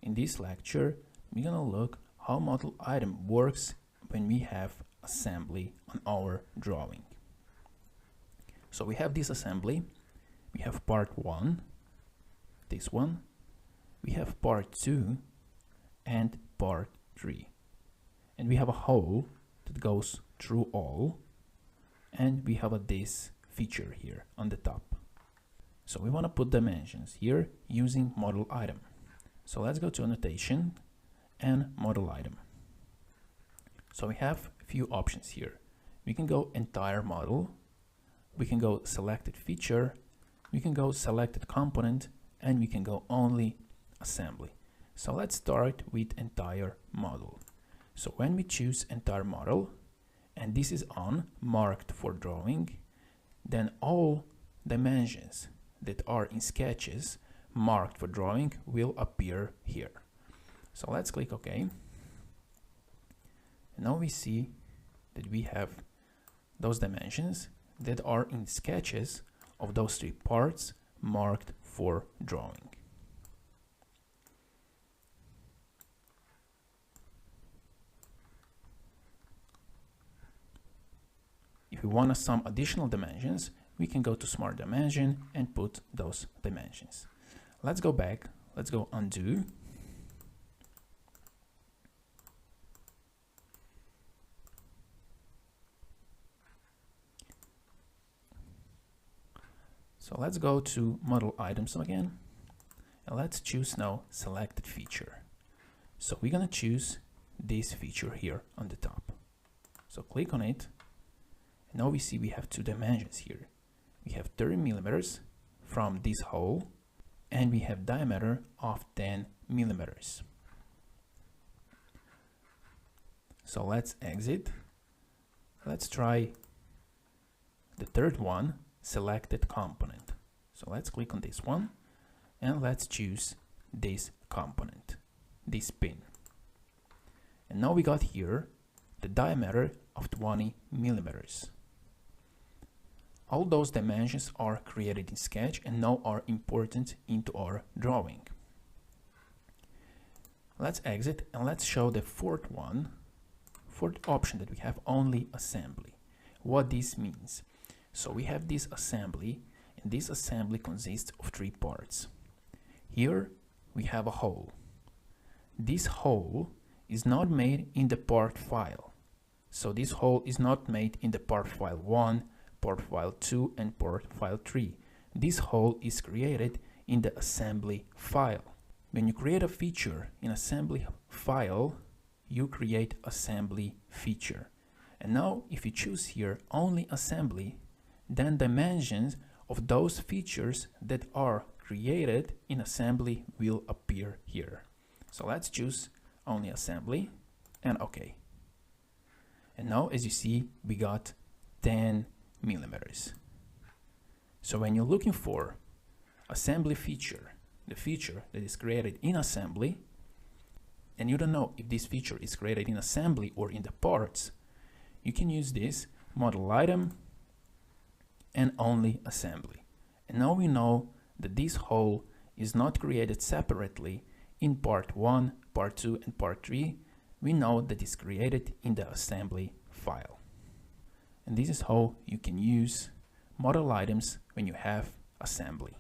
in this lecture, we're gonna look how model item works when we have assembly on our drawing. So we have this assembly, we have part 1, this one, we have part 2 and part 3. And we have a hole that goes through all, and we have this feature here on the top. So we want to put dimensions here using model item. So let's go to annotation and model item. So we have a few options here. We can go entire model, we can go selected feature, we can go selected component, and we can go only assembly. So let's start with entire model. So when we choose entire model, and this is on marked for drawing, then all dimensions that are in sketches marked for drawing will appear here. So let's click OK. And now we see that we have those dimensions that are in sketches of those 3 parts marked for drawing. If we want some additional dimensions, we can go to Smart Dimension and put those dimensions. Let's go back, let's go undo. So let's go to model items again, and let's choose now selected feature. So we're gonna choose this feature here on the top. So click on it. Now we see we have 2 dimensions here. We have 30 millimeters from this hole, and we have diameter of 10 millimeters. So let's exit. Let's try the third one, selected component. So let's click on this one, and let's choose this component, this pin. And now we got here the diameter of 20 millimeters. All those dimensions are created in Sketch and now are important into our drawing. Let's exit and let's show the fourth option that we have only assembly. What this means. So we have this assembly, and this assembly consists of 3 parts. Here we have a hole. This hole is not made in the part file. So this hole is not made in the part file 1, part file 2 and part file 3. This hole is created in the assembly file. When you create a feature in assembly file, you create assembly feature. And now if you choose here only assembly, then dimensions of those features that are created in assembly will appear here. So let's choose only assembly and OK. And now as you see, we got 10 millimeters. So when you're looking for assembly feature, the feature that is created in assembly, and you don't know if this feature is created in assembly or in the parts, you can use this model item and only assembly. And now we know that this hole is not created separately in part 1, part 2 and part 3. We know that it's created in the assembly file. And this is how you can use model items when you have assembly.